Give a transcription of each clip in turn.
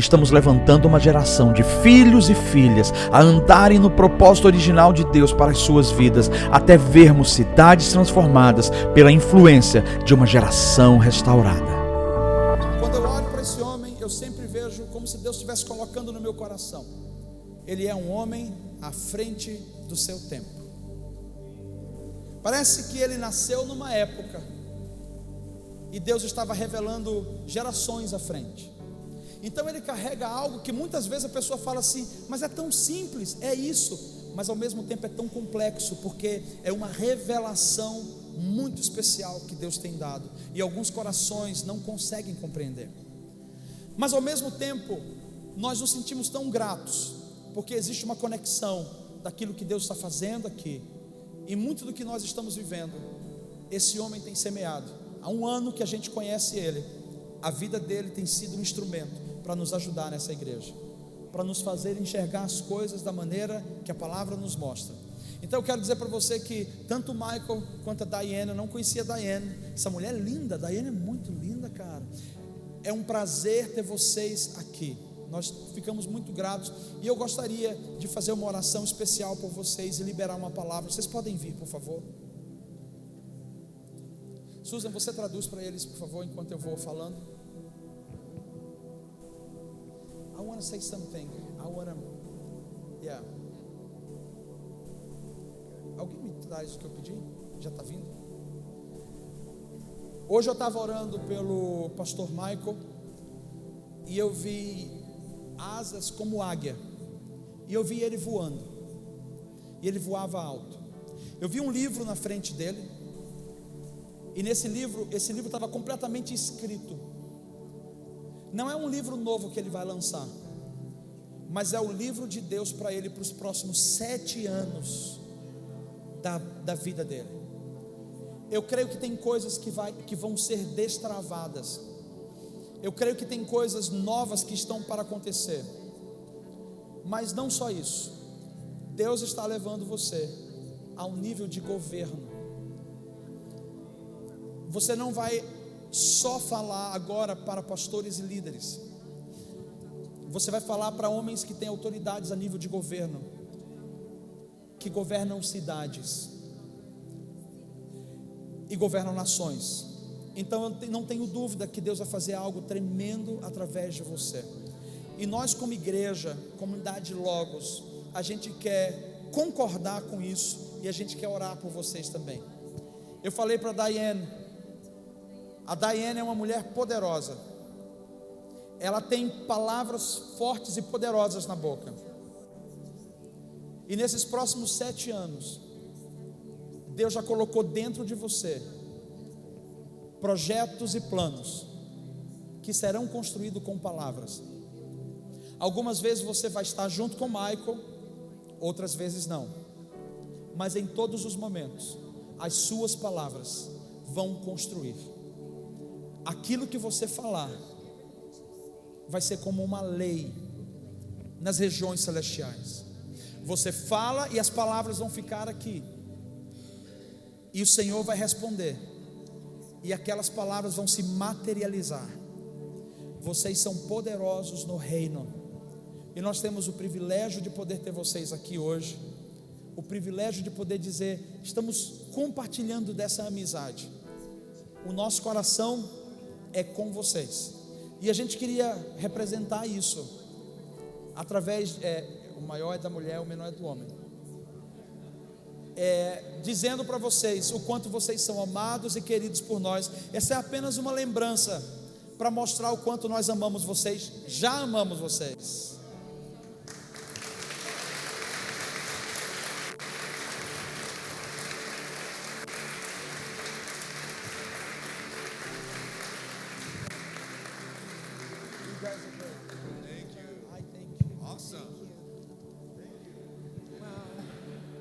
estamos levantando uma geração de filhos e filhas a andarem no propósito original de Deus para as suas vidas, até vermos cidades transformadas pela influência de uma geração restaurada. Quando eu olho para esse homem, eu sempre vejo como se Deus estivesse colocando no meu coração: ele é um homem à frente do seu tempo. Parece que ele nasceu numa época e Deus estava revelando gerações à frente. Então ele carrega algo que muitas vezes a pessoa fala assim: mas é tão simples, é isso, mas ao mesmo tempo é tão complexo, porque é uma revelação muito especial que Deus tem dado, e alguns corações não conseguem compreender. Mas ao mesmo tempo, nós nos sentimos tão gratos, porque existe uma conexão daquilo que Deus está fazendo aqui, e muito do que nós estamos vivendo, esse homem tem semeado. Há um ano que a gente conhece ele, a vida dele tem sido um instrumento para nos ajudar nessa igreja, para nos fazer enxergar as coisas da maneira que a palavra nos mostra. Então eu quero dizer para você que tanto o Michael quanto a Diane, eu não conhecia a Diane, essa mulher é linda, a Diane é muito linda, cara. É um prazer ter vocês aqui, nós ficamos muito gratos, e eu gostaria de fazer uma oração especial por vocês e liberar uma palavra. Vocês podem vir, por favor? Susan, você traduz para eles, por favor, enquanto eu vou falando. I want to say something. Yeah. Alguém me traz o que eu pedi? Já está vindo? Hoje eu estava orando pelo pastor Michael e eu vi asas como águia, e eu vi ele voando, e ele voava alto. Eu vi um livro na frente dele, e esse livro estava completamente escrito. Não é um livro novo que ele vai lançar, mas é o livro de Deus para ele, para os próximos 7 anos da vida dele. Eu creio que tem coisas que vão ser destravadas. Eu creio que tem coisas novas que estão para acontecer. Mas não só isso, Deus está levando você a um nível de governo. Você não vai só falar agora para pastores e líderes, você vai falar para homens que têm autoridades a nível de governo, que governam cidades e governam nações. Então eu não tenho dúvida que Deus vai fazer algo tremendo através de você. E nós, como igreja, comunidade Logos, a gente quer concordar com isso, e a gente quer orar por vocês também. Eu falei para a Diane é uma mulher poderosa, ela tem palavras fortes e poderosas na boca, e nesses próximos 7 anos, Deus já colocou dentro de você projetos e planos que serão construídos com palavras. Algumas vezes você vai estar junto com Michael, outras vezes não, mas em todos os momentos, as suas palavras vão construir. Aquilo que você falar vai ser como uma lei nas regiões celestiais. Você fala e as palavras vão ficar aqui, e o Senhor vai responder, e aquelas palavras vão se materializar. Vocês são poderosos no reino, e nós temos o privilégio de poder ter vocês aqui hoje, o privilégio de poder dizer: estamos compartilhando dessa amizade. O nosso coração é com vocês, e a gente queria representar isso através, o maior é da mulher, o menor é do homem, dizendo para vocês o quanto vocês são amados e queridos por nós. Essa é apenas uma lembrança para mostrar o quanto nós amamos vocês, já amamos vocês.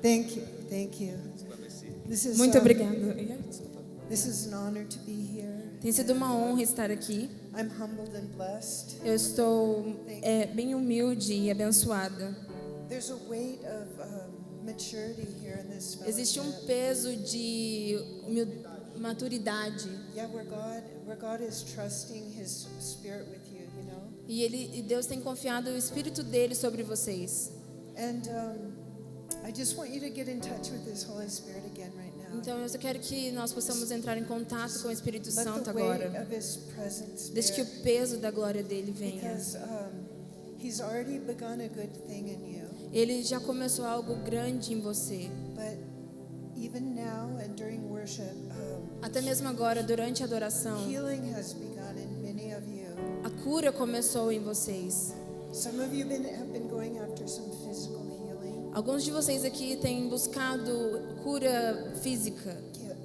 Thank you. Muito obrigada. This is an honor to be here. Tem sido uma honra estar aqui. I'm humbled and blessed. Eu estou bem humilde e abençoada. There's a weight of maturity here in this fellowship. Existe um peso de maturidade. Yeah, where God is trusting His Spirit with you, you know. E Deus tem confiado o Espírito dele sobre vocês. And I just want you to get in touch with this Holy Spirit again right now. Então eu só quero que nós possamos entrar em contato com o Espírito Let Santo the weight agora. of His presence Desde que o bear, peso da glória dele venha. because He's already begun a good thing in you. Ele já começou algo grande em você. But even now and during worship, Até mesmo agora, durante a adoração, healing has begun in many of you. a cura começou em vocês. Some of you have been going after some physical healing. Alguns de vocês aqui têm buscado cura física.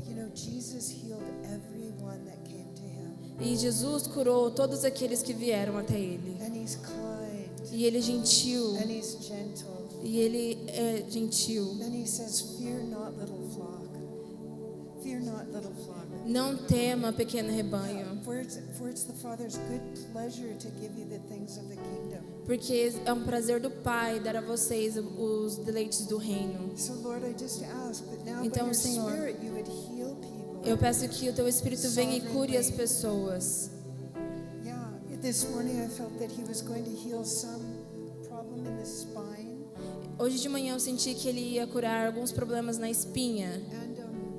You know, Jesus healed everyone that came to Him. E Jesus curou todos aqueles que vieram até Ele. And He's kind. E Ele é gentil. And He's gentle. E Ele é gentil. And He says, "Fear not, little flock. Fear not, little flock." Não tema, pequeno rebanho. For it's the Father's good pleasure to give you the things of the kingdom. Porque é um prazer do Pai dar a vocês os deleites do reino. So Lord, I just ask that now by Então, your Senhor, Spirit you would heal people. Eu peço que o Teu Espírito venha e cure as pessoas. Yeah, this morning I felt that He was going to heal some problem in the spine Hoje de manhã eu senti que Ele ia curar alguns problemas na espinha and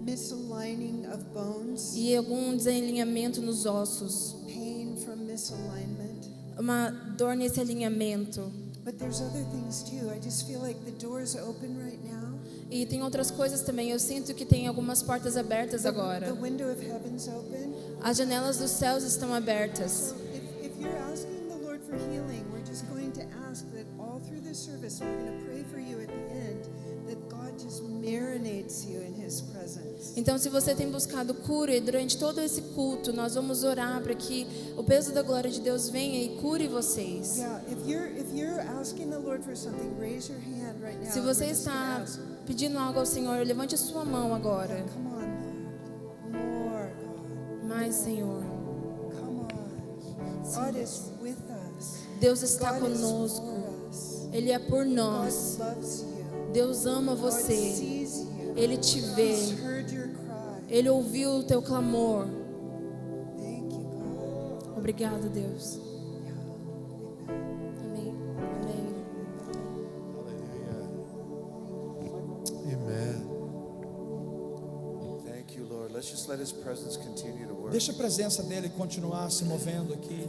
misaligning of bones, e algum desalinhamento nos ossos. pain from misalignment. Uma dor nesse alinhamento. But there's other things too. I just feel like the door is open right now. E tem outras coisas também. Eu sinto que tem algumas portas abertas The agora. window of heaven's open. As janelas dos céus estão abertas. So if you're asking the Lord for healing, we're just going to ask that all through this service, we're going to pray for you at the end, that God just marinates you in His presence. Então, se você tem buscado cura e durante todo esse culto, nós vamos orar para que o peso da glória de Deus venha e cure vocês. Yeah, if you're asking the Lord for something, raise your hand right now. Se We're você just gonna está ask. pedindo algo ao Senhor, levante a sua mão agora. Come on, Lord. More, God. Mas, Senhor, Come on. God is with us. Deus está God is conosco. for us. Ele é por God nós. loves you. Deus ama God você. sees you. Ele te He's vê. heard your cry. Ele ouviu o teu clamor. Thank you, God. Obrigado, Deus. Amém. Amém. Amen. Thank you, Lord. Let's just let His presence continue to work. Deixa a presença dele continuar se movendo aqui.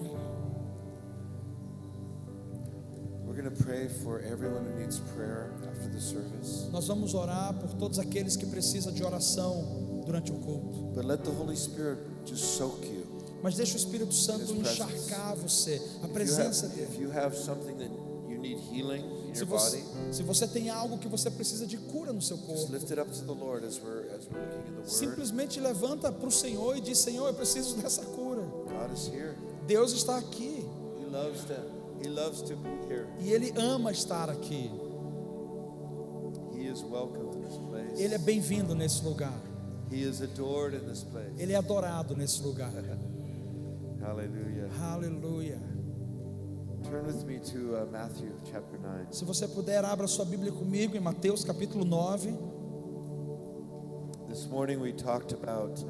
We're going to pray for everyone who needs prayer after the service. Nós vamos orar por todos aqueles que precisam de oração durante o culto. But let the Holy Spirit just soak you. Mas deixa o Espírito Santo His presence. encharcar você, a If presença if dele. you have something that you need healing in Se your você, body, se você tem algo que você precisa de cura no seu just corpo, lift it up to the Lord as we're looking in the Word. simplesmente levanta para o Senhor e diz: Senhor, eu preciso dessa cura. God is here. Deus está aqui He loves to be here. e Ele ama estar aqui. He is welcome in this place. Ele é bem-vindo nesse lugar. He is adored in this place. Ele é adorado nesse lugar. Hallelujah. Aleluia. Turn with me to Matthew chapter 9. Se você puder, abra sua Bíblia comigo em Mateus capítulo 9. This morning we talked about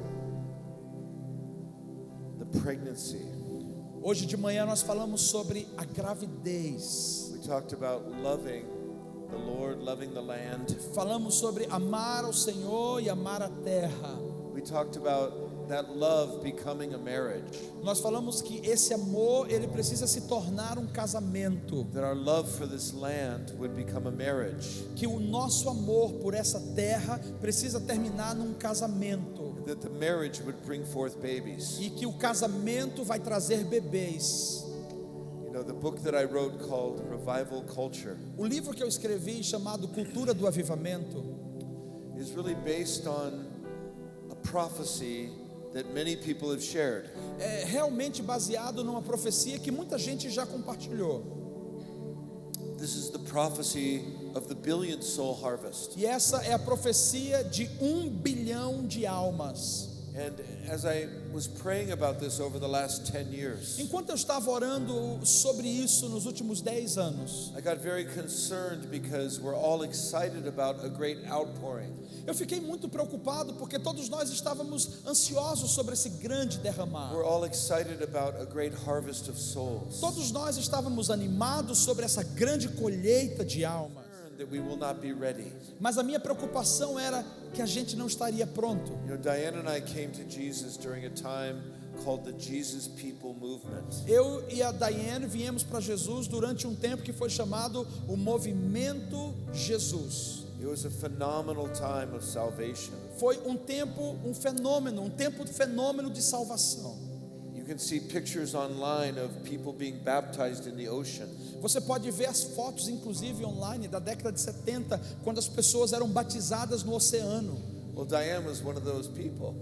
the pregnancy. Hoje de manhã nós falamos sobre a gravidez. We talked about loving the Lord, loving the land. Falamos sobre amar ao Senhor e amar a terra. We talked about that love becoming a marriage. Nós falamos que esse amor, ele precisa se tornar um casamento. That our love for this land would become a marriage. Que o nosso amor por essa terra precisa terminar num casamento. That the marriage would bring forth babies. E que o casamento vai trazer bebês. You know, the book that I wrote called Revival Culture O livro que eu escrevi, chamado Cultura do Avivamento, is really based on a prophecy that many people have shared. é realmente baseado numa profecia que muita gente já compartilhou. This is the prophecy of the billionth soul harvest. E essa é a profecia de 1 bilhão de almas. And as I was praying about this over the last 10 years, Enquanto eu estava orando sobre isso nos últimos 10 anos, I got very concerned because we're all excited about a great outpouring. eu fiquei muito preocupado porque todos nós estávamos ansiosos sobre esse grande derramar. We're all excited about a great harvest of souls. Todos nós estávamos animados sobre essa grande colheita de almas. That we will not be ready. Mas a minha preocupação era que a gente não estaria pronto. You know, Diane and I came to Jesus during a time called the Jesus People Movement. Eu e a Diane viemos para Jesus durante um tempo que foi chamado o Movimento Jesus. It was a phenomenal time of salvation. Foi um tempo, um fenômeno de salvação. You can see pictures online of people being baptized in the ocean. Você pode ver as fotos, inclusive online, da década de 70, quando as pessoas eram batizadas no oceano. Well, Diane was one of those people.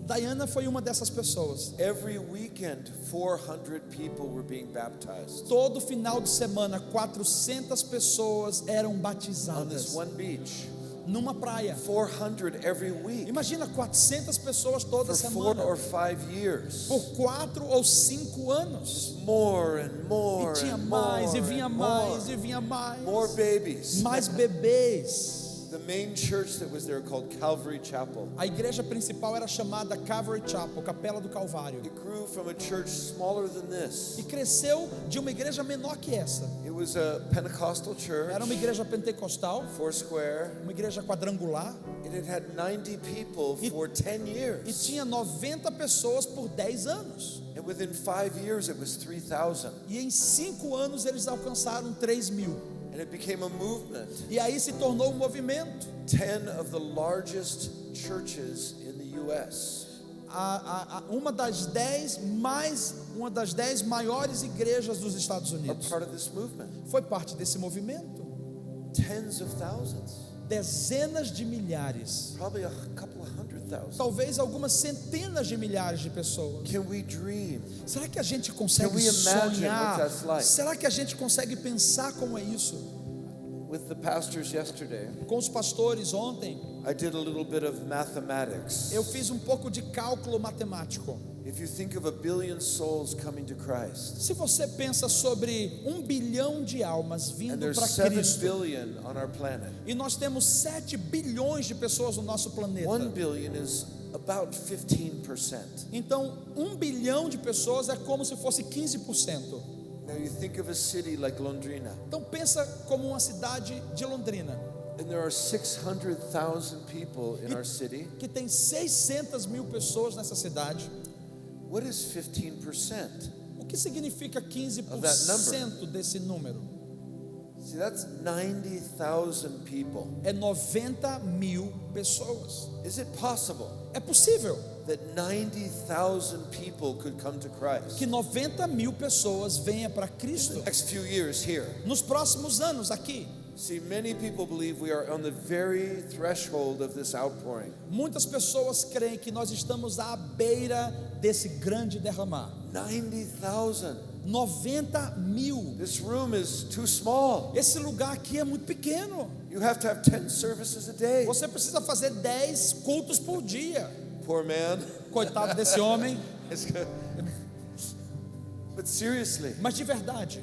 Diana foi uma dessas pessoas. Every weekend, 400 people were being baptized Todo final de semana, 400 pessoas eram on this batizadas one beach. numa praia. 400 every week Imagina 400 pessoas toda for 4 semana or 5 years. por 4 ou 5 anos. More and more E tinha and mais, more e vinha and mais, more. e vinha mais. More babies. Mais bebês. The main church that was there called Calvary Chapel. A igreja principal era chamada Calvary Chapel, Capela do Calvário. It grew from a church smaller than this. E cresceu de uma igreja menor que essa. It was a Pentecostal church, Era uma igreja pentecostal, four square. uma igreja quadrangular, It had had 90 people for 10 e years. tinha 90 pessoas por 10 anos. And within 5 years it was 3,000. E em 5 anos eles alcançaram 3.000. And it became a movement. E aí se tornou um movimento. 10 of the largest churches in the US. Uma das 10 maiores igrejas dos Estados Are Unidos part of this movement. foi parte desse movimento. Tens of thousands. Dezenas de milhares, Probably a couple of 100,000. talvez algumas centenas de milhares de pessoas. Can we dream? Será que a gente Can consegue we imagine sonhar? what that's like? Será que a gente consegue pensar como é isso? With the pastors yesterday, Com os pastores ontem, I did a little bit of mathematics. eu fiz um pouco de cálculo matemático. If you think of 1 billion souls coming to Christ, Se você pensa sobre 1 bilhão de almas and vindo there's para 7 Cristo, billion on our planet, e nós temos 7 bilhões de pessoas no nosso planeta, 1 billion is about 15%. então 1 bilhão de pessoas é como se fosse 15%. Now you think of a city like Londrina, Então pensa como uma cidade de Londrina, and there are 600,000 people in our city. que tem 600 mil pessoas nessa cidade. What is 15%? O que significa Of that 15% desse número? See, that's 90,000 people. É 90 mil pessoas. Is it possible É possível that 90,000 people could come to Christ que 90 mil pessoas venham para Cristo next few years here? nos próximos anos aqui. See, many people believe we are on the very threshold of this outpouring. Muitas pessoas creem que nós estamos à beira desse grande derramar. 90,000. 90 mil. This room is too small. Esse lugar aqui é muito pequeno. You have to have 10 services a day. Você precisa fazer 10 cultos por dia. Poor man. Coitado desse homem. It's good. But seriously, Mas de verdade,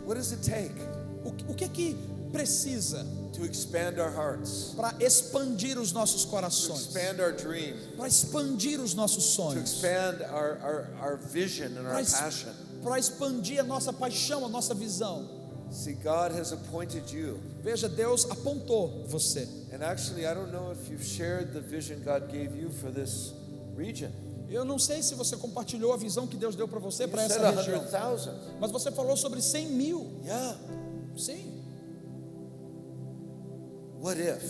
what does it take o que é que precisa to expand our hearts, para expandir os nossos to corações? expand our dream, Para expandir os nossos to sonhos? expand our vision and our passion? Para expandir a nossa paixão, a nossa visão. See, God has appointed you. Veja, Deus apontou você. And actually, I don't know if you've shared the vision God gave you for this region. Eu não sei se você compartilhou a visão que Deus deu para você, You para said essa região. 100,000. Mas você falou sobre 100 mil. Yeah. Sim. What if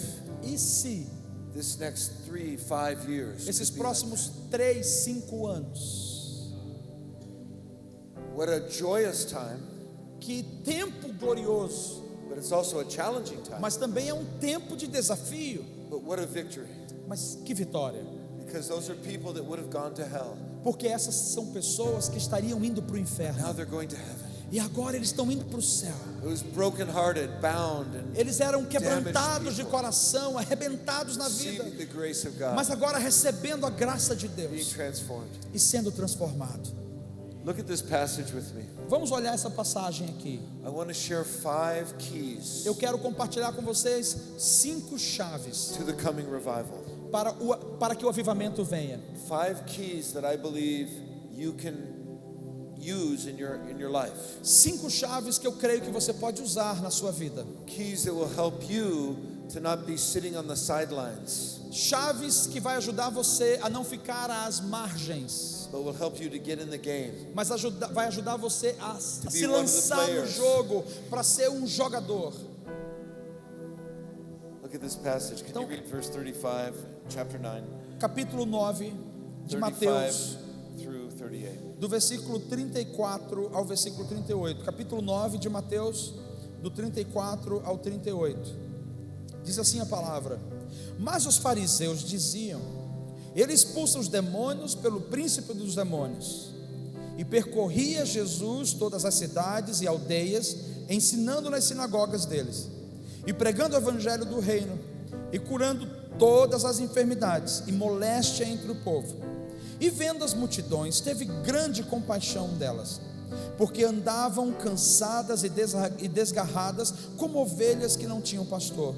E se this next 3, 5 years esses could be like próximos 3, 5 anos, that? What a joyous time, que tempo glorioso, but it's also a challenging time. mas também é um tempo de desafio, But what a victory, mas que vitória, because those are people that would have gone to hell. porque essas são pessoas que estariam indo para o Now inferno they're going to heaven. E agora eles estão indo para o céu. It was brokenhearted, bound, and Eles eram quebrantados damaged de people, coração, arrebentados na vida, receiving the grace of God, mas agora recebendo a graça de being Deus transformed. e sendo transformado. Look at this passage with me. Vamos olhar essa passagem aqui. I want to share 5 keys Eu quero compartilhar com vocês 5 chaves to the coming revival. para que o avivamento venha. 5 keys that I believe you can use in your life. 5 chaves que eu creio que você pode usar na sua vida. Keys that will help you to not be sitting on the sidelines, Chaves que vai ajudar você a não ficar às margens, but will help you to get in the game. mas vai ajudar você a be se one of the lançar no players. jogo, para ser um jogador. Look at this passage. Can Então- you read verse 35, chapter 9, Capítulo 9 de 35 Mateus, through 38. do versículo 34 ao versículo 38. Capítulo 9 de Mateus, do 34 ao 38. Diz assim a palavra: Mas os fariseus diziam: Ele expulsa os demônios pelo príncipe dos demônios. E percorria Jesus todas as cidades e aldeias, ensinando nas sinagogas deles, e pregando o evangelho do reino, e curando todas as enfermidades e moléstia entre o povo. E vendo as multidões, teve grande compaixão delas, porque andavam cansadas e desgarradas, como ovelhas que não tinham pastor.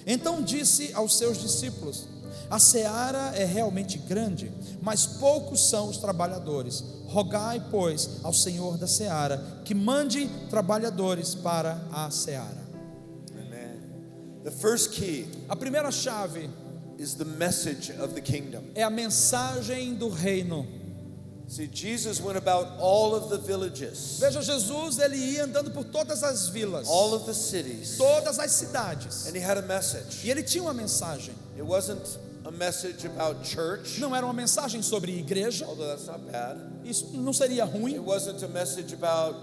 Então disse aos seus discípulos: A seara é realmente grande, mas poucos são os trabalhadores. Rogai, pois, ao Senhor da seara que mande trabalhadores para a seara. Amen. The first key A primeira chave is the message of the kingdom. é a mensagem do reino. See, Jesus went about all of the villages, Veja, Jesus, ele ia andando por todas as vilas, all of the cities, todas as cidades, and he had a message. e ele tinha uma mensagem. It wasn't a message about church, Não era uma mensagem sobre igreja, although that's not bad. isso não seria It ruim. wasn't a message about,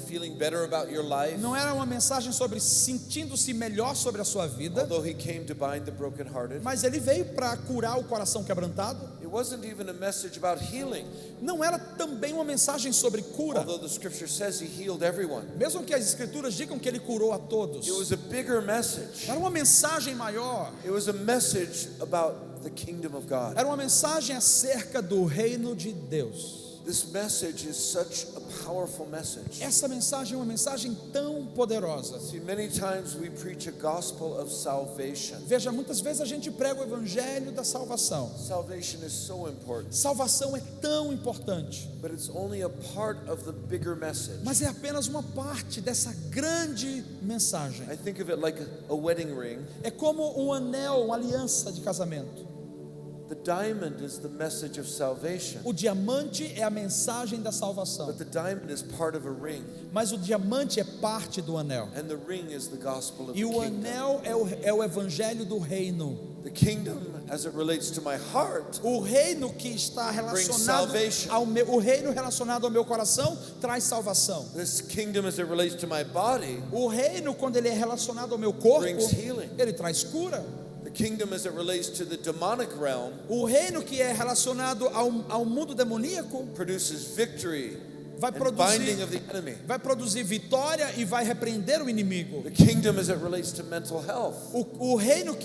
feeling better about your life, Não era uma mensagem sobre sentindo-se melhor sobre a sua vida, although he came to bind the brokenhearted. mas ele veio para curar o coração quebrantado. It wasn't even a message about healing, Não era também uma mensagem sobre cura, although the scripture says he healed everyone. mesmo que as escrituras digam que ele curou a todos. It was a bigger message. Era uma mensagem maior, It was a message about the kingdom of God. era uma mensagem acerca do reino de Deus. This message is such a powerful message. Essa mensagem é uma mensagem tão poderosa. See, many times we preach a gospel of salvation. Veja, muitas vezes a gente prega o evangelho da salvação. Salvation is so important, Salvação é tão importante, but it's only a part of the bigger message. mas é apenas uma parte dessa grande mensagem. I think of it like a wedding ring. É como um anel, uma aliança de casamento. The diamond is the message of salvation, O diamante é a mensagem da salvação, but the diamond is part of a ring, mas o diamante é parte do anel. and the ring is the gospel of the E o kingdom. anel é o evangelho do reino. The kingdom, as it relates to my heart, O reino que está relacionado salvation. o reino relacionado ao meu coração traz salvação. this kingdom, as it relates to my body, O reino, quando ele é relacionado ao meu corpo, brings healing. ele traz cura. The kingdom, as it relates to the demonic realm, O reino que é relacionado ao mundo demoníaco produces victory vai and binding produzir, of the enemy. vai produzir vitória e vai repreender o inimigo. The kingdom, as it relates to mental health, O reino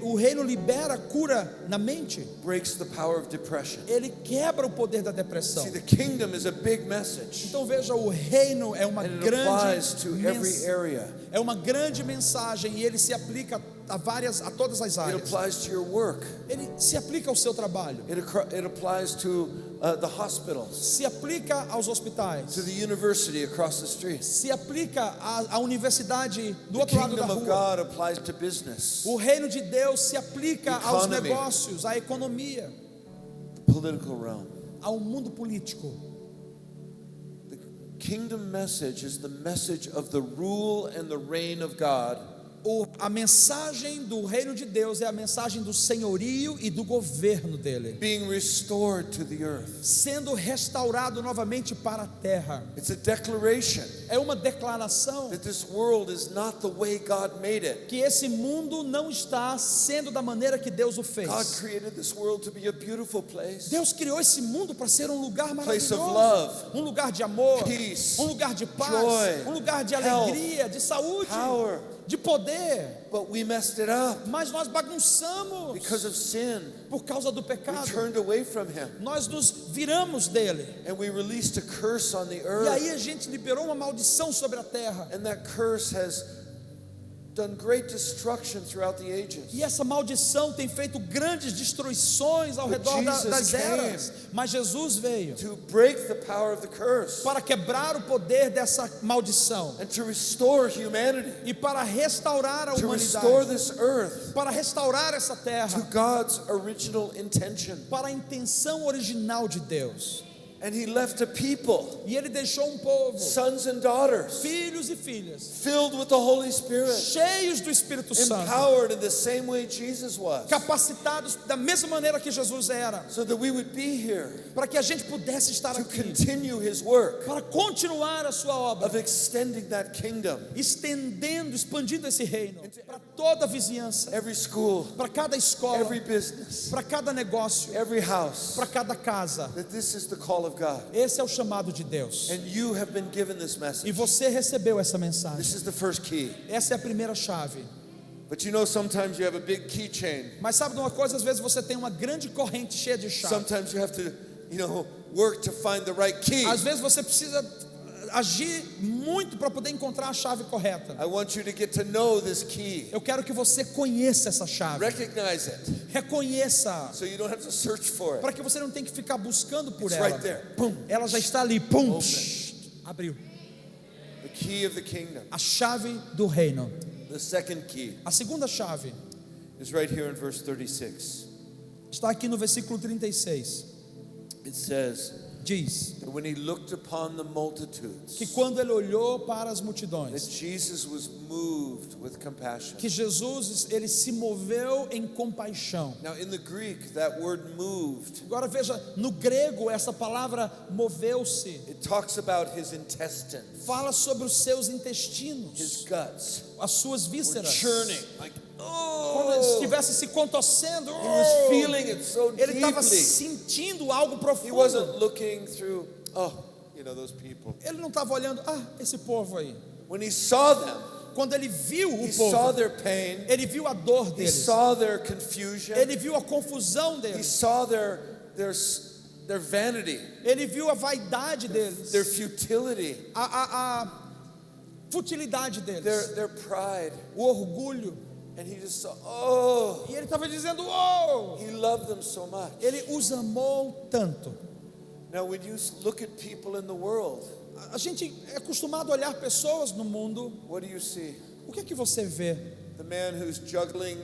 o reino libera cura na mente. breaks the power of depression. Ele quebra o poder da depressão. See, the kingdom is a big message, Então veja, o reino é uma and it grande applies to every area. é uma grande mensagem e ele se aplica a todas as It áreas. applies to your work. Ele se aplica ao seu trabalho, It applies to the hospitals, se aplica aos hospitais, to the university across the street. se aplica à universidade do The outro lado da kingdom of rua. God applies to business, O reino de Deus se aplica aos Economy. negócios, à economia, the political realm. ao mundo político. The kingdom message is the message of the rule and the reign of God A mensagem do reino de Deus é a mensagem do senhorio e do governo dele, being restored to the earth. sendo restaurado novamente para a terra. It's a declaration É uma declaração that this world is not the way God made it. que esse mundo não está sendo da maneira que Deus o fez. God created this world to be a beautiful place. Deus criou esse mundo para ser um lugar Place of maravilhoso, love, um lugar de amor, peace, um lugar de paz, joy, um lugar de health, alegria, de saúde, power. de poder. But we messed it up Mas nós bagunçamos because of sin. por causa do We pecado. turned away from Him, Nós nos viramos dele. and we released a curse on the E earth. aí a gente liberou uma maldição sobre a terra. And that curse has done great destruction throughout the ages. E essa maldição tem feito grandes destruições ao But redor Jesus das came eras. Mas Jesus veio To break the power of the curse para quebrar o poder dessa maldição and to restore humanity, e para restaurar a to restore humanidade, this earth para restaurar essa to terra God's original intention. para a intenção original de Deus. And He left a people, E ele deixou um povo, sons and daughters, filhos e filhas, filled with the Holy Spirit, cheios do Espírito Santo, empowered in the same way Jesus was, capacitados da mesma maneira que Jesus era, so that we would be here para que a gente pudesse estar to aqui, continue His work para continuar a sua obra, of extending that kingdom. estendendo, expandindo esse reino para toda a vizinhança, Every school, para cada escola, every business, para cada negócio, every house, para cada casa. that this is the call of God. Esse é o chamado de Deus. And you have been given this E message. você recebeu essa This mensagem. is the first key. Essa é a primeira chave. But you know, sometimes you have a big keychain. Mas sabe de uma coisa? Às vezes você tem uma grande corrente cheia de chaves. Sometimes you have to, work to find the right key. Às vezes você precisa agir muito para poder encontrar a chave correta. I want you to get to know this key. Eu quero que você conheça essa chave. Recognize it, Reconheça, so you don't have to search for it. para que você não tenha que ficar buscando por It's ela. right there. Boom. Ela já está ali. Pum. Open. Abriu. The key of the kingdom. A chave do reino. The second key A segunda chave is right here in verse 36. está aqui no versículo 36. It says Diz that when He looked upon the multitudes, que quando ele olhou para as that multidões, Jesus was moved with compassion. que Jesus ele se moveu em compaixão. Now in the Greek, that word moved, Agora veja, no grego essa palavra moveu-se it talks about His intestines, fala sobre os seus His intestinos, guts, as suas were vísceras. churning, like, Como ele estivesse se contorcendo. He was feeling it so Ele estava deeply. sentindo algo He profundo. wasn't looking through, those people. Ele não estava olhando, esse povo aí. When He saw them, Quando ele viu He o saw povo, their pain, ele viu a dor He deles. saw their confusion, Ele viu a confusão He deles. saw their vanity, Ele viu a vaidade deles. their futility, A futilidade deles. their pride, O orgulho. and He just saw, E ele estava dizendo, oh! He loved them so much. Ele os amou tanto. Now when you look at people in the world, A gente é acostumado a olhar pessoas no mundo. what do you see? O que é que você vê? The man who's juggling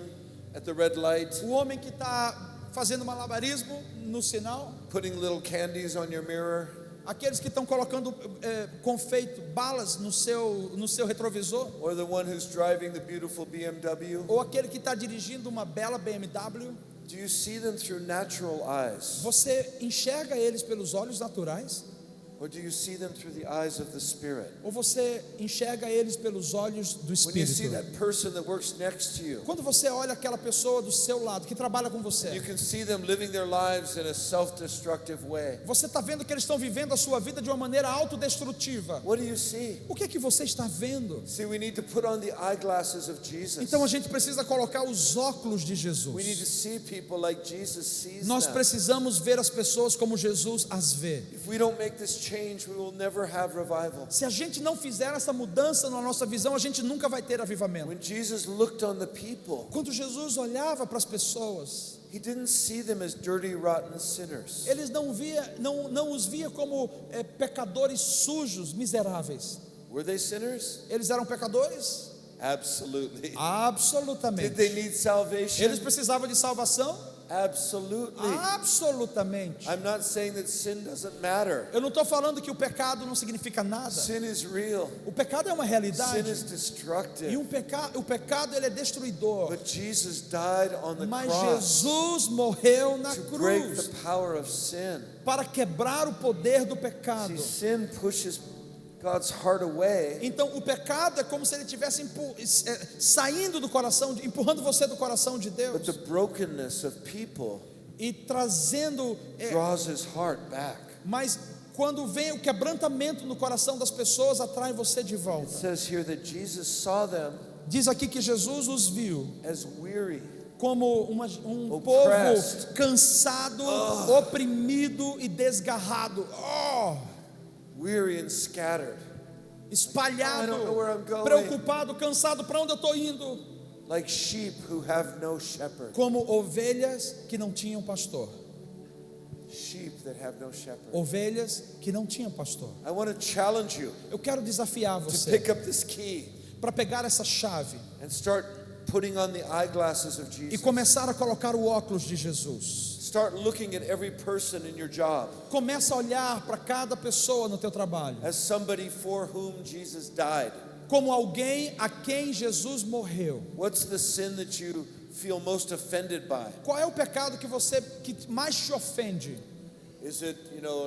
at the red light, O homem que está fazendo malabarismo no sinal. putting little candies on your mirror, Aqueles que estão colocando confeito, balas no seu retrovisor. or the one who's driving the beautiful BMW. Ou aquele que está dirigindo uma bela BMW. Do you see them through natural eyes, Você enxerga eles pelos olhos naturais? or do you see them through the eyes of the Spirit? Ou você enxerga eles pelos olhos do When you see Espírito? that person that works next to you, Quando você olha aquela pessoa do seu lado, que trabalha com you você, can see them living their lives in a self-destructive way. você está vendo que eles estão vivendo a sua vida de uma maneira autodestrutiva. What do you see? O que é que você está vendo? See, we need to put on the eyeglasses of Jesus. Então a gente precisa colocar os óculos de We need to Jesus. see people like Jesus sees Nós them. precisamos ver as pessoas como Jesus as vê. If we don't make this change, we will never have revival. Se a gente não fizer essa mudança na nossa visão, a gente nunca vai ter avivamento. When Jesus looked on the people, Quando Jesus olhava para as pessoas, He didn't see them as dirty, rotten sinners. eles não os via como pecadores sujos, miseráveis. Were they sinners? Eles eram pecadores? Absolutely. Did Absolutamente. they need salvation? Eles precisavam de salvação? Absolutely. Absolutamente. I'm not saying that sin doesn't matter. Eu não estou falando que o pecado não significa nada. Sin is real. O pecado é uma realidade. Sin is destructive. E o pecado ele é destruidor. But Jesus died on the Mas cross Jesus morreu na to break cruz the power of sin. para quebrar o poder do pecado. See, sin pushes God's heart away. Então o pecado é como se ele estivesse saindo do coração, empurrando você do coração de Deus. But the brokenness of people E trazendo, draws his heart back. mas quando vem o quebrantamento no coração das pessoas, atrai você de It volta. says here that Jesus saw them Diz aqui que Jesus os viu as weary, como Oppressed. povo cansado, oprimido e desgarrado, weary and scattered, espalhado, I don't know where I'm going. preocupado, cansado, para onde eu estou indo? like sheep who have no shepherd. Como ovelhas que não tinham pastor. Sheep that have no shepherd. Ovelhas que não tinham pastor. I want to challenge you Eu quero desafiar to você pick up this key para pegar essa chave and start putting on the eyeglasses of e Jesus. começar a colocar o óculos de Jesus. Start looking at every person in your job Começa a olhar para cada pessoa no teu trabalho as somebody for whom Jesus died. como alguém a quem Jesus morreu. What's the sin that you feel most offended by? Qual é o pecado que mais te ofende? Is it,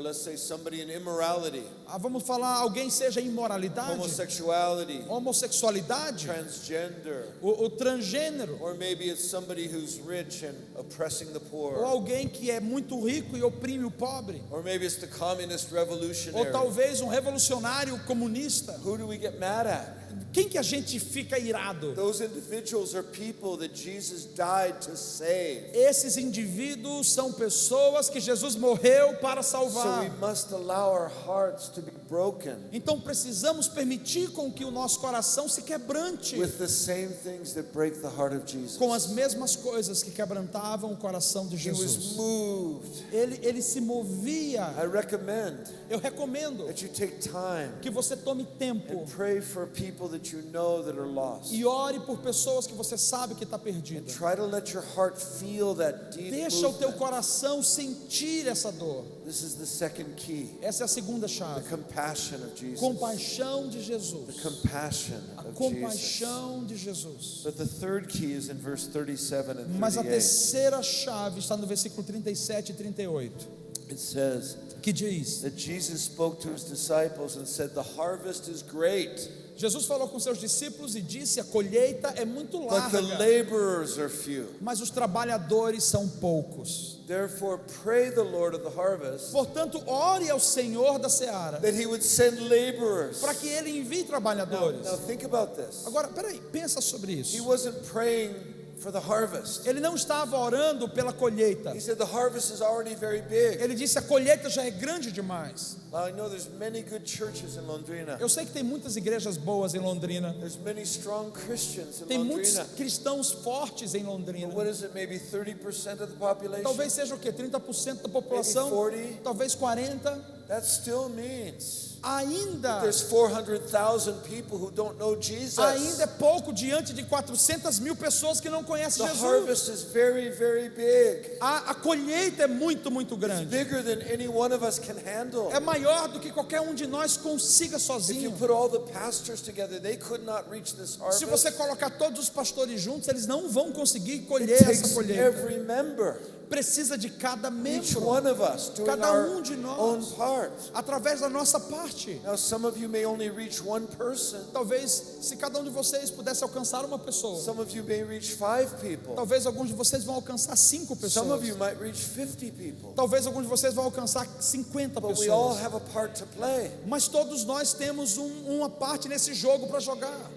let's say somebody in immorality, Vamos falar, alguém seja imoralidade, homosexuality, homossexualidade, transgender, o transgênero, or maybe it's somebody who's rich and oppressing the ou poor, alguém que é muito rico e oprime o pobre, or maybe it's the communist ou revolutionary. talvez um revolucionário comunista. Who do we get mad at? Quem que a gente fica irado? Those individuals are people that Jesus died to save. Esses indivíduos são pessoas que Jesus morreu para So salvar. we must allow our hearts to be broken Então precisamos permitir com que o nosso coração se quebrante with the same things that break the heart of Jesus. com as mesmas coisas que quebrantavam o coração de He was Jesus. moved. Ele se movia. I recommend Eu recomendo that you take time que você tome tempo and pray for people that you know that are lost. e ore por pessoas que você sabe que está perdida. Try to let your heart feel that deep Deixa o teu movement. coração sentir essa dor. This is the second key. Essa é a segunda The chave. compassion of Jesus. Compaixão de The Jesus. compassion A of Jesus. compaixão de Jesus. But the third key is in verse 37 and Mas a 38. terceira chave está no versículo 37 e 38, It says que diz: that Jesus spoke to his disciples and said, "The harvest is great, Jesus falou com seus discípulos e disse: a colheita é muito but the larga, laborers are few. mas os trabalhadores são poucos. Therefore, pray the Lord of the harvest Portanto, ore ao Senhor da seara that he would send laborers." para que Ele envie Now trabalhadores. think about this. Agora, peraí, pensa sobre He isso. wasn't praying for the harvest. Ele não estava orando pela colheita. He said the harvest is already very big. Ele disse: a colheita já é grande demais. Now I know there's many good churches in Londrina. Eu sei que tem muitas igrejas boas em Londrina. There's many strong Christians in Tem muitos Londrina. cristãos fortes em Londrina. But what is it, maybe 30% of the population? Talvez seja o quê? 30% da população? Maybe 40. Talvez 40%. That still means Ainda there's 400,000 people who don't know Jesus. é pouco diante de 400 mil pessoas que não conhecem The Jesus. harvest is very, very big. A colheita é muito, muito grande. Bigger than any one of us can handle. É maior do que qualquer um de nós consiga If you sozinho. put all the pastors together, they could not reach this harvest. Se você colocar todos os pastores juntos, eles não vão conseguir It colher essa takes colheita. every member, Precisa de cada each membro, one of us doing cada our de own nós, part. através da nossa parte. Now, some of you may only reach one person. Talvez, se cada um de vocês pudesse alcançar uma pessoa, Some of you may reach 5 people. talvez alguns de vocês vão alcançar 5 Some of pessoas. you might reach 50 people. Talvez alguns de vocês vão alcançar 50 But we all pessoas. have a part to play. Mas todos nós temos uma parte nesse jogo para jogar.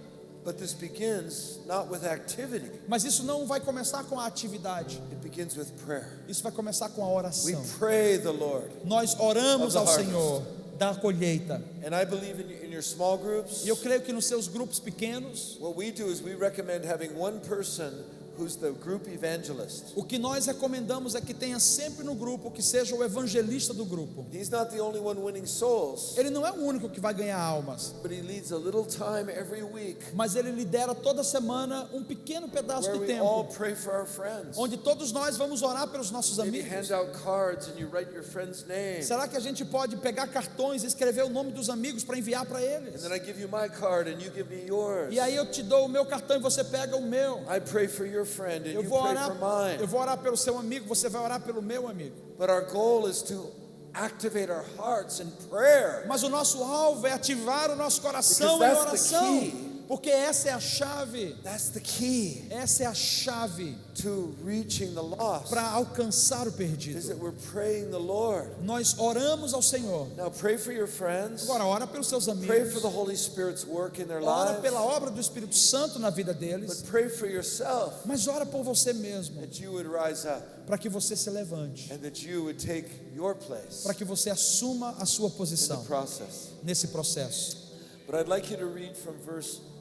But this begins not with activity. Mas isso não vai começar com a atividade. It begins with prayer. Isso vai começar com a We oração. pray the Lord. Nós oramos of ao the harvest. Senhor da colheita. And I believe in your small groups, E eu creio que nos seus grupos pequenos, what we do is we recommend having one person who's the group evangelist. O que nós recomendamos é que tenha sempre no grupo que seja o evangelista do grupo. He's not the only one winning souls, Ele não é o único que vai ganhar almas, but he leads a little time every week mas ele lidera toda semana um pequeno pedaço where de we all tempo, pray for our friends. onde todos nós vamos orar pelos nossos Maybe amigos. hand out cards and you write your friend's name. Será que a gente pode pegar cartões e escrever o nome dos amigos para enviar para And eles? then I give you my card and you give me yours. E aí eu te dou o meu cartão e você pega o meu. I pray for your friend and Eu you vou pray orar, for mine. eu vou orar pelo seu amigo, você vai orar pelo meu amigo. But our goal is to activate our hearts in prayer. Mas o nosso alvo é ativar o nosso coração em Because that's the oração, key. porque essa é a chave. That's the key Essa é a chave to reaching the lost. para alcançar o Is perdido. that we're praying the Lord. Nós oramos ao Senhor. Now pray for your friends. Agora ora pelos seus Pray amigos. for the Holy Spirit's work in their Ora lives. pela obra do Espírito Santo na vida deles. But pray for yourself Mas ora por você mesmo, that you would rise up para que você se levante, and that you would take your place para que você assuma a sua in the posição process. nesse processo. But I'd like you to read from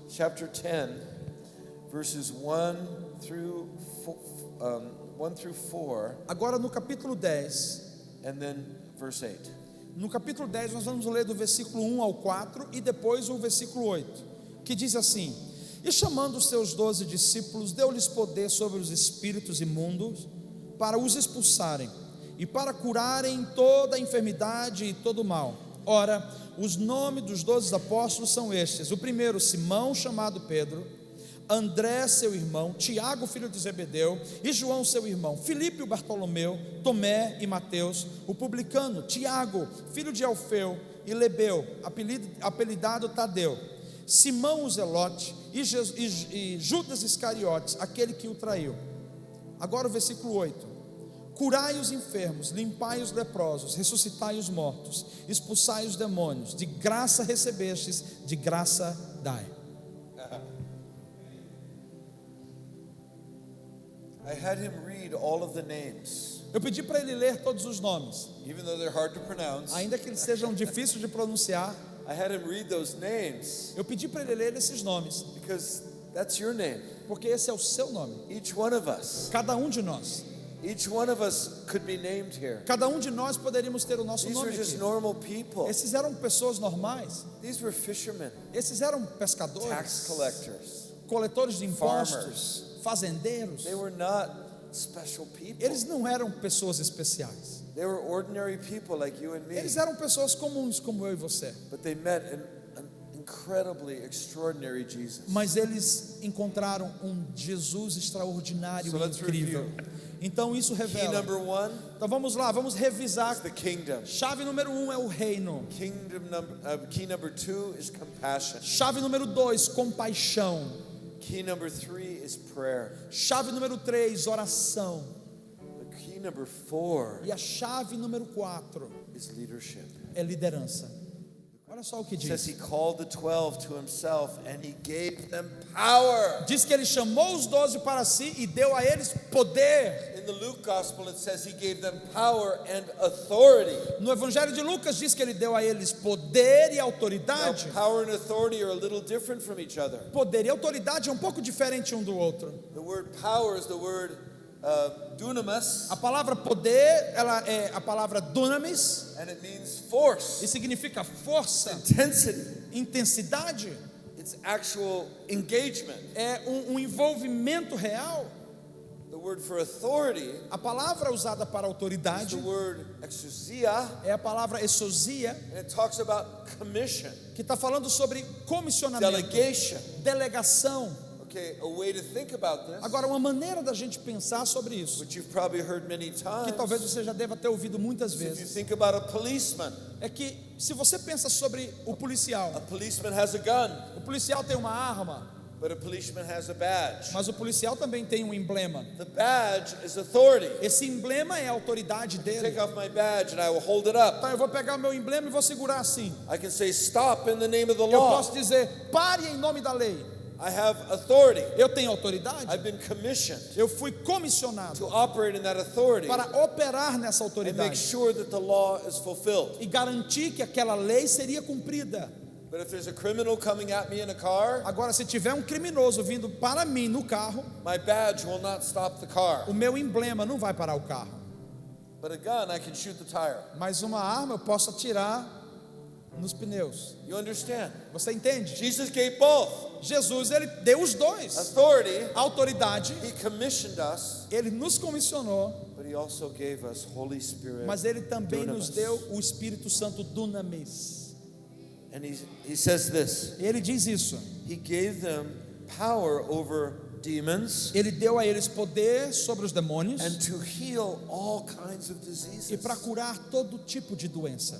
chapter 10, verses 1 through 4, Agora no capítulo 10, and then verse 8. no capítulo 10 nós vamos ler do versículo 1 ao 4 e depois o versículo 8, que diz assim: E chamando os seus 12 discípulos, deu-lhes poder sobre os espíritos imundos para os expulsarem e para curarem toda a enfermidade e todo o mal. Ora, os nomes dos 12 apóstolos são estes: o primeiro, Simão, chamado Pedro; André, seu irmão; Tiago, filho de Zebedeu; e João, seu irmão; Filipe, o Bartolomeu; Tomé e Mateus, o publicano; Tiago, filho de Alfeu; e Lebeu, apelidado Tadeu; Simão, o Zelote; e Judas Iscariotes, aquele que o traiu. Agora o versículo 8: Curai os enfermos, limpai os leprosos, ressuscitai os mortos, expulsai os demônios. De graça recebestes, de graça dai. I had him read all of the names, Eu pedi para ele ler todos os nomes, even though they're hard to pronounce. ainda que eles sejam difíceis de pronunciar. I had him read those names Eu pedi para ele ler esses nomes, because that's your name. porque esse é o seu nome. Each one of us. Cada um de nós, Each one of us could be named here. cada um de nós poderíamos ter o nosso These were nome just aqui. normal people. Esses eram pessoas normais, These were fishermen, esses eram tax pescadores, collectors. coletores de impostos, Farmers. fazendeiros. They were not special people. Eles não eram pessoas especiais. They were ordinary people like you and me. Eles eram pessoas comuns como eu e você. But they met an incredibly extraordinary Jesus. Mas eles encontraram um Jesus extraordinário So e let's incrível. Então isso Key revela. number 1 Então vamos lá, vamos revisar. is the kingdom. Chave número 1 é o reino. Key number 2 is compassion. Chave número 2, compaixão. Key number 3 is prayer. Chave número 3, oração. The key number 4 E a chave número 4 is leadership. é liderança. Olha só o que It says diz. he called the 12 to himself and he gave them power. Diz que ele chamou os 12 para si e deu a eles poder. In the Luke gospel it says he gave them power and authority. No Evangelho de Lucas diz que ele deu a eles poder e Now, autoridade. power and authority are a little different from each other. Poder e autoridade é um pouco diferente um do outro. The word power is the word dunamis, A palavra poder, ela é a palavra dunamis, and it means force, e significa força, intensity. intensidade, It's actual engagement. é um envolvimento real. The word for authority A palavra usada para is autoridade the word exousia, é a palavra exousia, and it talks about commission, que está falando sobre comissionamento, delegation. delegação. Okay, a way to think about this, Agora, uma maneira da gente pensar sobre isso, which you've probably heard many que times, talvez você já deva ter ouvido muitas is if you vezes, think about a policeman. é que se você pensa sobre o A policial policeman has a gun, o policial tem uma arma, but a policeman has a badge. mas o policial também tem um emblema. The badge is authority. Esse emblema é a autoridade dele. Take off my badge and I will hold it up. Então eu vou pegar o meu emblema e vou segurar assim. I can say stop in the name of the Eu law. posso dizer, pare em nome da lei. I have authority. Eu tenho autoridade. I've been commissioned Eu fui comissionado to operate in that authority para operar nessa and make autoridade sure that the law is fulfilled. e garantir que aquela lei seria cumprida. But if there's a criminal coming at me in a car, Agora, se tiver um criminoso vindo para mim no carro, my badge will not stop the car. o meu emblema não vai parar o carro. But a gun, I can shoot the tire. Mas uma arma eu posso atirar nos pneus. You understand? Você entende? Jesus gave both Jesus, ele deu os dois. authority. A autoridade, He commissioned us, ele nos comissionou, but he also gave us Holy Spirit. mas ele também nos dunamis. deu o Espírito Santo dunamis. And he says this. Ele diz isso. He gave them power over demons Ele deu a eles poder sobre os demônios and to heal all kinds of e diseases. para curar todo tipo de doença.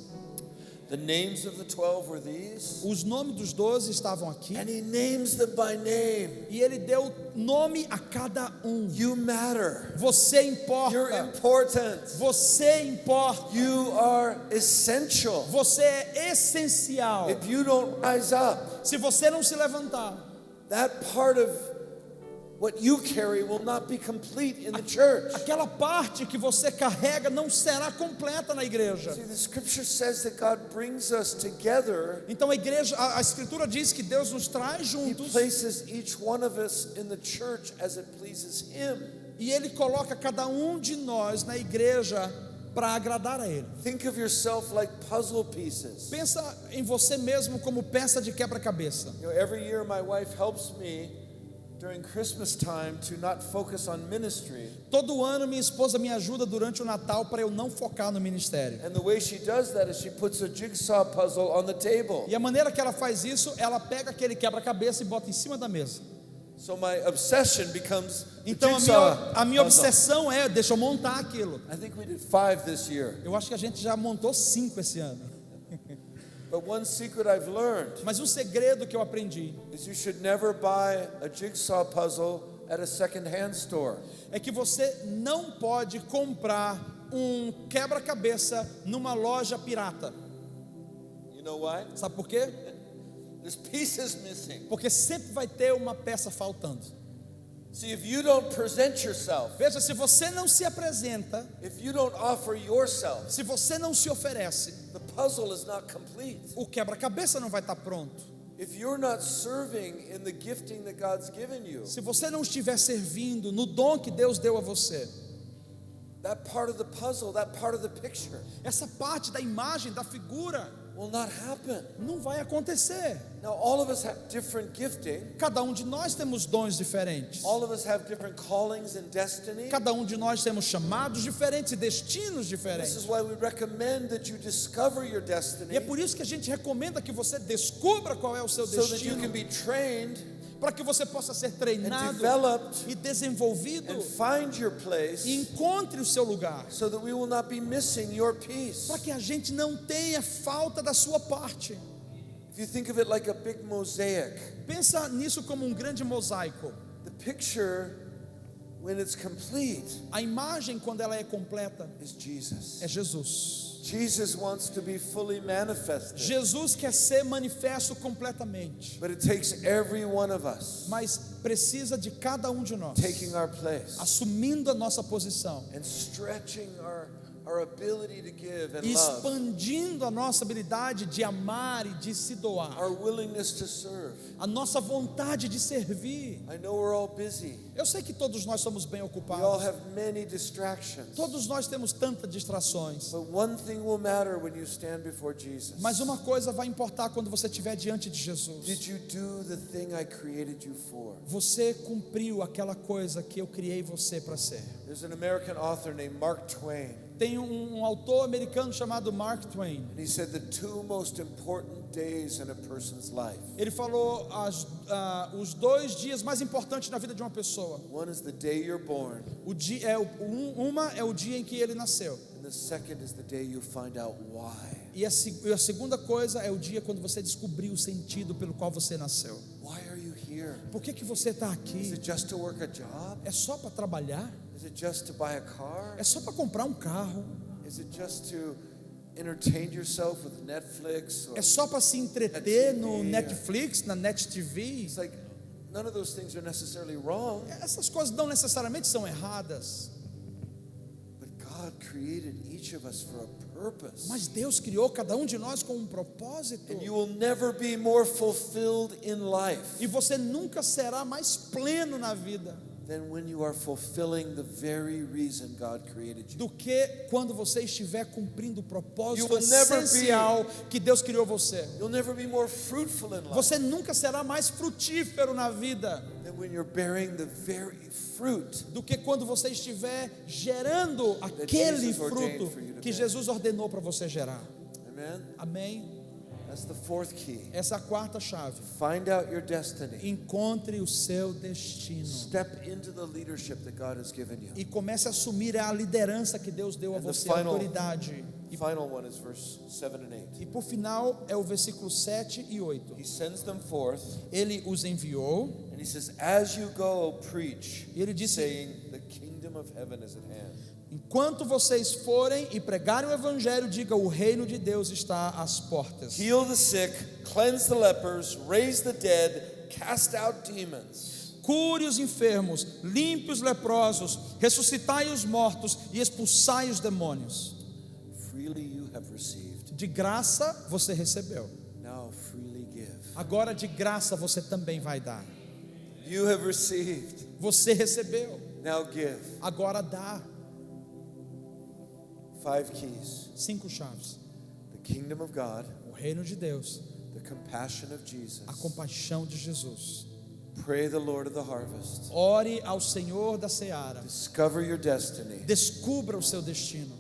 The names of the 12 were these. Os nomes dos 12 estavam aqui And he names them by name. e ele deu nome a cada um. You matter. Você You're importa. important. Você importa. You are essential. Você é essencial. If you don't rise up, Se você não se levantar, that part of what you carry will not be complete in the church. aquela parte que você carrega não será completa na igreja. See, the scripture says that God brings us together. Então a igreja, a escritura diz que Deus nos traz He juntos places each one of us in the church as it pleases Him. e ele coloca cada um de nós na igreja para agradar a ele. Think of yourself like puzzle pieces. Pensa em você mesmo como peça de quebra-cabeça. You know, every year my wife helps me during Christmas time to not focus on ministry. Todo ano minha esposa me ajuda durante o Natal para eu não focar no ministério. And the way she does that is she puts a jigsaw puzzle on the table. E a maneira que ela faz isso, ela pega aquele quebra-cabeça e bota em cima da mesa. So my obsession becomes the Então jigsaw a minha puzzle. obsessão é, deixa eu montar aquilo. I think we did 5 this year. Eu acho que a gente já montou 5 esse ano. But one secret I've learned Mas um segredo que eu aprendi is you should never buy a jigsaw puzzle at a second-hand store. é que você não pode comprar um quebra-cabeça numa loja pirata. You know why? Sabe por quê? There's pieces missing. Porque sempre vai ter uma peça faltando. See, if you don't present yourself, Veja, se você não se apresenta, if you don't offer yourself, se você não se oferece, the puzzle is not complete. o quebra-cabeça não vai estar pronto. If you're not serving in the gifting that God's given you, Se você não estiver servindo no dom que Deus deu a você, that part of the puzzle, that part of the picture essa parte da imagem, da figura, will not happen. não vai acontecer. Now, all of us have different gifting. Cada um de nós temos dons diferentes. All of us have different callings and destiny. Cada um de nós temos chamados diferentes e destinos This is diferentes. why we recommend that you discover your E destiny é por isso que a gente recomenda que você descubra qual é o seu so that you destino, can be trained para que você possa ser and treinado developed e desenvolvido and find your place e encontre o seu lugar, so that we will not be missing your piece. para que a gente não tenha falta da sua parte. If you think of it like a big mosaic, Pensa nisso como um grande mosaico. the picture, when it's complete, A imagem, quando ela é completa, is Jesus. é Jesus. Jesus wants to be fully manifested, Jesus quer ser manifesto completamente, but it takes every one of us mas precisa de cada um de nós taking our place assumindo a nossa posição and stretching our ability to give and e love, expandindo a nossa habilidade de amar e de se doar, our willingness to serve. a nossa vontade de servir. I know we're all busy. Eu sei que todos nós somos bem We all ocupados, have many distractions. todos nós temos tantas distrações, But one thing will matter when you stand before Jesus. mas uma coisa vai importar quando você estiver diante de Jesus. Did you do the thing I created you for? Você cumpriu aquela coisa que eu criei você para ser. There's an American author named Mark Twain, Tem um autor americano chamado Mark Twain. and he said the 2 most important days in a person's life. Ele falou os 2 dias mais importantes na vida de uma pessoa. One is the day you're born, Uma é o dia em que ele nasceu. and the second is the day you find out why. E a segunda coisa é o dia quando você descobriu o sentido pelo qual você nasceu. Why are you here? Por que você está Is aqui? it just to work a job? É só para trabalhar? Is it just to buy a car? É só para comprar um carro? Is it just to entertain yourself with Netflix? Or É só para se entreter no Netflix, na Net TV? it's like none of those things are necessarily wrong, Essas coisas não necessariamente são erradas, but God created each of us for a purpose. Mas Deus criou cada um de nós com um propósito. And you will never be more fulfilled in life E você nunca será mais pleno na vida than when you are fulfilling the very reason God created you. do que quando você estiver cumprindo o You propósito will never be- essencial que Deus criou você. You'll never be more fruitful in life Você nunca será mais frutífero na vida than when you're bearing the very fruit. do que quando você estiver gerando aquele Jesus ordained fruto for you to que bear. Jesus ordenou para você gerar. Amen. Amém? That's the fourth key. Essa é a quarta chave. Find out your destiny. Encontre o seu destino Step into the leadership that God has given you. e comece a assumir a liderança que Deus deu a And the você, a final- autoridade. The final one is verse 7 and 8. E por final é o versículo 7 e 8. He sends them forth, Ele os enviou and he says, "As you go, preach, E ele disse- saying, the kingdom of heaven is at hand." Enquanto vocês forem e pregarem o evangelho, diga: o reino de Deus está às portas. Heal the sick, cleanse the lepers, raise the dead, cast out demons. Cure os enfermos, limpe os leprosos, ressuscitai os mortos e expulsai os demônios. Freely you have received. De graça você recebeu. Now freely give. Agora de graça você também vai dar. You have received. Você recebeu. Now give. Agora dá. 5 keys. 5 chaves. The kingdom of God, O reino de Deus, the compassion of Jesus. a compaixão de Jesus. Pray the Lord of the harvest. Ore ao Senhor da seara. Discover your destiny Descubra o seu destino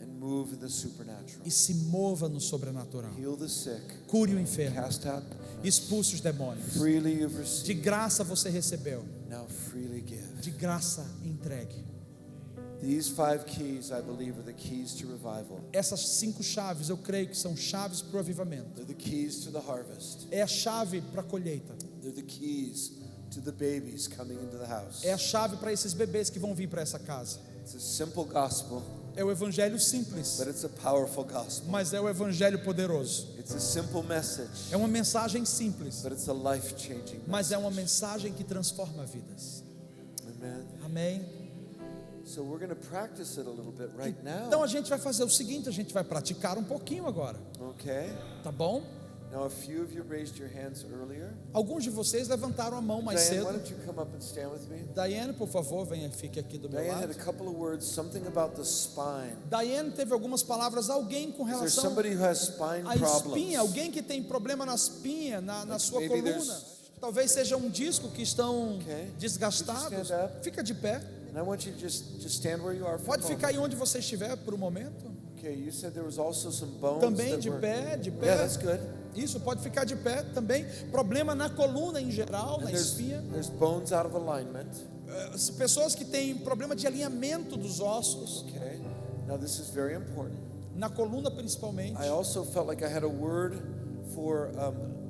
and move in the supernatural. e se mova no sobrenatural. Heal the sick, Cure o enfermo, cast out. expulse os demônios. Freely you've De received. graça você recebeu, Now freely give. de graça entregue. These 5 keys, I believe, are the keys to revival. Essas 5 chaves eu creio que são chaves para o avivamento. They're the keys to the harvest. É a chave para a colheita. They're the keys to the babies coming into the house. É a chave para esses bebês que vão vir para essa casa. It's a simple gospel, É o evangelho simples, but it's a powerful gospel. mas é o evangelho poderoso. It's a simple message, É uma mensagem simples, but it's a life-changing mas é uma message. mensagem que transforma vidas. Amen. Amém? So we're going to practice it a little bit right Então now. a gente vai fazer o seguinte, a gente vai praticar um pouquinho agora, Okay? tá bom? Now, a few of you raised your hands earlier. Alguns de vocês levantaram a mão mais Diane, why cedo. don't you come up and stand with me? Diane, por favor, venha, fique aqui do meu Diane had lado. a couple of words, something about the spine. Diane teve algumas palavras, alguém com Is there relação somebody who has spine à espinha, problems? alguém que tem problema na espinha, na sua maybe coluna. there's- Talvez seja um disco que estão Okay. desgastados. Could you stand up? Fica de pé. And I want you to just stand where you are for a Pode ficar moment. aí onde você estiver por um momento. Okay, you said there was also some bones Também that de were... pé, de pé. Yeah, that's good. Isso, pode ficar de pé também. Problema na coluna em geral, na And espinha. there's bones out of alignment. As pessoas que têm problema de alinhamento dos ossos, Okay. Now this is very important. na coluna principalmente. I also felt like I had a word for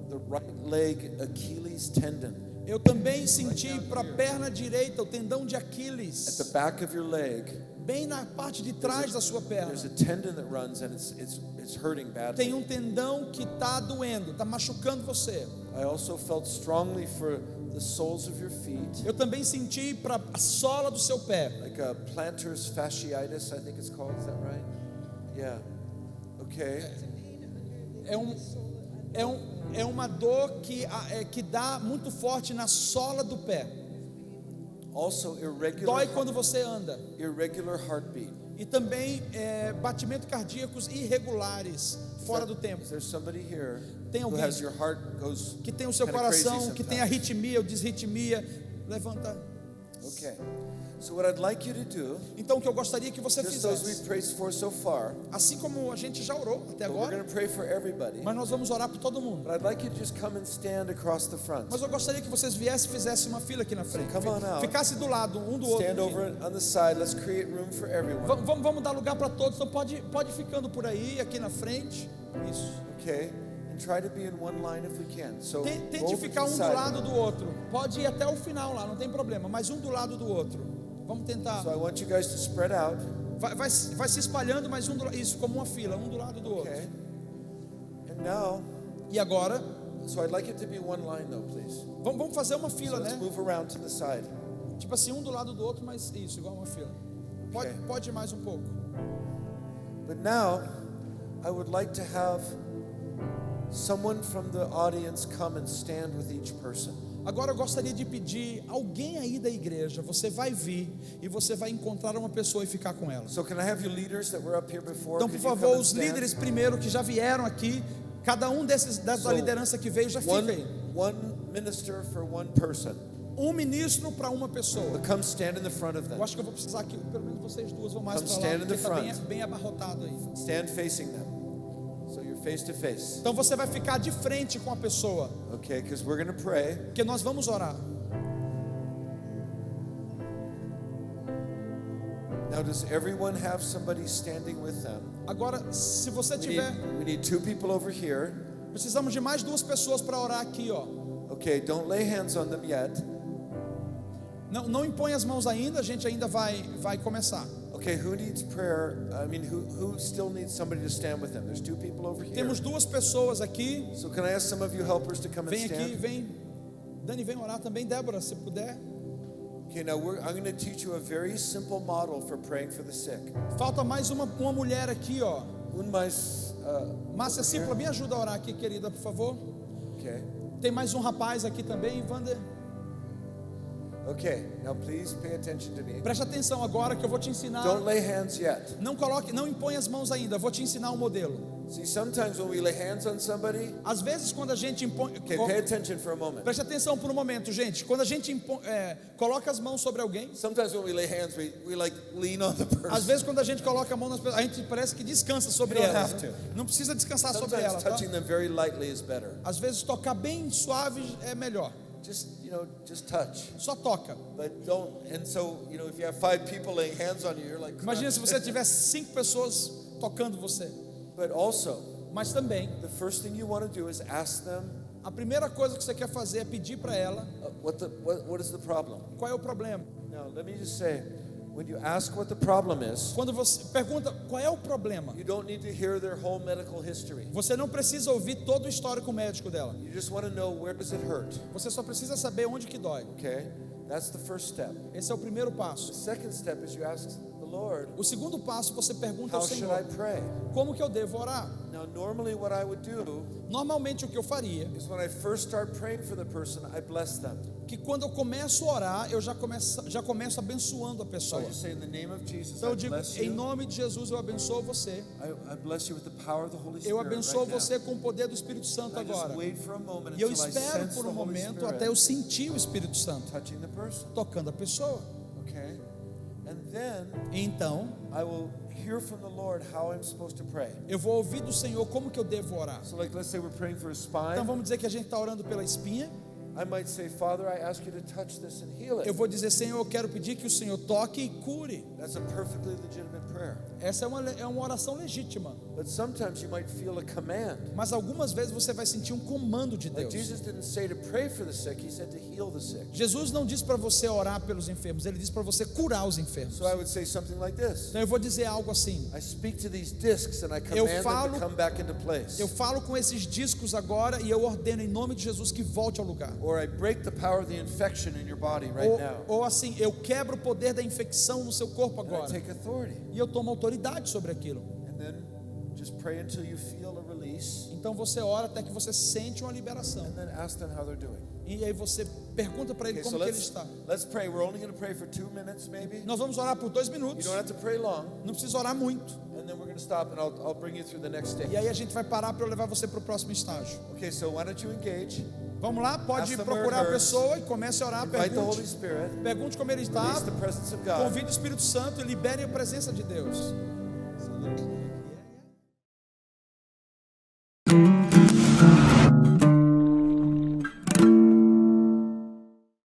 the right leg Achilles tendon. Eu também senti para a perna direita o tendão de At the Aquiles, back of your leg, bem na parte de trás da sua perna. there's a tendon that runs and it's hurting badly. Tem um tendão que está doendo, está machucando você. I also felt strongly for the soles of your feet, Eu também senti para a sola do seu pé. like a plantar's fasciitis, I think it's called. Is that right? Yeah. Okay. É uma dor que dá muito forte na sola do pé. Also Dói quando você anda. irregular heartbeat. E também batimentos cardíacos irregulares, fora do tempo. Is there somebody here Tem who alguém has your heart goes Que tem o seu kinda crazy coração, que tem sometimes? arritmia ou disritmia. Levanta. Okay. So what I'd like you to do, Então o que eu gostaria que você just those fizesse, we've prayed for so far, assim como a gente já orou até but we're agora, going to pray for everybody. mas nós vamos orar por todo mundo. But I'd like you to just come and stand across the front. Mas eu gostaria que vocês viessem e fizessem uma fila aqui na frente. come on out. Ficasse do lado, um do outro. Stand aqui. over on the side. Let's create room for everyone. Vamos dar lugar para todos. Então pode ficando por aí, aqui na frente. Isso. Okay? And try to be in one line if we can. So Tente over to ficar the um do side. lado do outro. Pode ir até o final lá, não tem problema. Mas um do lado do outro. Vamos tentar. So I want you guys to spread out. Vai se espalhando, mas um do lado. Isso, como uma fila, um do lado do outro. Okay? And now, E agora, so I'd like it to be one line though, please. vamos fazer uma So fila, let's né? move around to the side. Tipo assim, um do lado do outro, mas isso, igual uma fila. Ok. Pode ir mais um pouco. But now, I would like to have someone from the audience come and stand with each person. Agora eu gostaria de pedir alguém aí da igreja, você vai vir e você vai encontrar uma pessoa e ficar com ela. So can I have you leaders that were up here before? Então, Could por you come favor, and os stand? líderes primeiro que já vieram aqui, cada um dessa So, liderança que veio já fica aí. one minister for one person. Um ministro para uma pessoa. But come stand in the front of Eu them. acho que eu vou precisar que pelo menos vocês duas vão mais Come para lá, stand in porque the está bem, front. bem abarrotado aí. Stand facing them. So you're face to face. Então você vai ficar de frente com a pessoa, Okay, because we're going to pray. porque nós vamos orar. Now, does everyone have somebody standing with them? Agora, se você tiver, We need two people over here. precisamos de mais duas pessoas para orar aqui, ó. Okay, don't lay hands on them yet. Não impõe as mãos ainda, a gente ainda vai começar. Okay, who needs prayer? I mean, who still needs somebody to stand with them? There's two people over here. Temos duas pessoas aqui. So can I ask some of you helpers to come and Vem aqui, stand? vem. Dani, vem orar também, Débora, se puder. Okay, now I'm going to teach you a very simple model for praying for the sick. Falta mais uma mulher aqui, ó. Un mais, Márcia Cipla, me ajuda a orar aqui, querida, por favor. okay. Tem mais um rapaz aqui também, Wander. Okay, now please pay attention to me. Preste atenção agora que eu vou te ensinar. Don't lay hands yet. Não impõe as mãos ainda, eu vou te ensinar um modelo. See, sometimes when we lay hands on somebody, Às vezes quando a gente impõe, okay, pay attention for a moment. preste atenção por um momento, gente. Quando a gente coloca as mãos sobre alguém, Sometimes when we lay hands, we like lean on the person. às vezes quando a gente coloca a mão nas pessoas, a gente parece que descansa sobre You don't elas. have to. Não precisa descansar sobre Sometimes elas, tá? touching them very lightly is better. Às vezes tocar bem suave é melhor. Just, just touch. Só toca. But don't, and so, if you have 5 people laying hands on you, you're like, Imagina se você tivesse 5 pessoas tocando você. But also, Mas também, the first thing you want to do is ask them, a primeira coisa que você quer fazer é pedir para ela what is the problem? qual é o problema. Now, let me just say, when you ask what the problem is, Quando você pergunta qual é o problema, you don't need to hear their whole medical history. você não precisa ouvir todo o histórico médico dela. You just want to know, where does it hurt? Você só precisa saber onde que dói. Okay? That's the first step. Esse é o primeiro The passo. second step is you ask the Lord, O segundo passo, você pergunta ao how should I Senhor, pray? como que eu devo orar? Now, normally what I would do Normalmente o que eu faria, is when I first start praying for the person, I bless them. que quando eu começo a orar, eu já começo abençoando a So pessoa. I just say, in the name of Jesus, Então I eu digo, bless em you. nome de Jesus eu abençoo você. I bless you with the power of the Holy Spirit. Eu abençoo right now. você com o poder do Espírito Santo And I just agora. wait for a moment E eu until I espero sense por the um Holy momento Spirit até eu sentir o Espírito Santo touching the person. tocando a pessoa. Okay? And then Então, I will hear from the Lord how I'm supposed to pray. eu vou ouvir do Senhor como que eu devo orar. So like, let's say we're praying for a spine. Então vamos dizer que a gente está orando pela espinha. I might say, Father, I ask you to touch this and heal it. Eu vou dizer, Senhor, eu quero pedir que o Senhor toque e cure. That's a perfectly legitimate prayer. Essa é uma oração legítima. But sometimes you might feel a command. Mas algumas vezes você vai sentir um comando de Like Deus. Jesus didn't say to pray for the sick, he said to heal the sick. Jesus não diz para você orar pelos enfermos, ele diz para você curar os enfermos. So I would say something like this. Então eu vou dizer algo assim. I speak to these discs and I command them falo- to come back into place. Eu falo com esses discos agora e eu ordeno em nome de Jesus que volte ao lugar. Or I break the power of the infection in your body right now. Ou assim, eu quebro o poder da infecção no seu corpo And I agora. take authority. E eu tomo autoridade sobre aquilo. And then just pray until you feel a release. Então você ora até que você sente uma liberação. And then ask them how they're doing. E aí você pergunta para ele Okay, como so que ele está. let's pray. We're only going to pray for 2 minutes maybe. Nós vamos orar por 2 You minutos. don't have to pray long. Não precisa orar muito. And then we're going to stop and I'll bring you through the next stage. E aí a gente vai parar para eu levar você para o próximo estágio. Okay, so why don't you engage? Vamos lá, pode Ask them procurar a where it hurts. pessoa e comece a orar. Invite the Holy Pergunte, Spirit. pergunte como ele está. Release the presence of God. Convide o Espírito Santo e libere a presença de Deus. So look.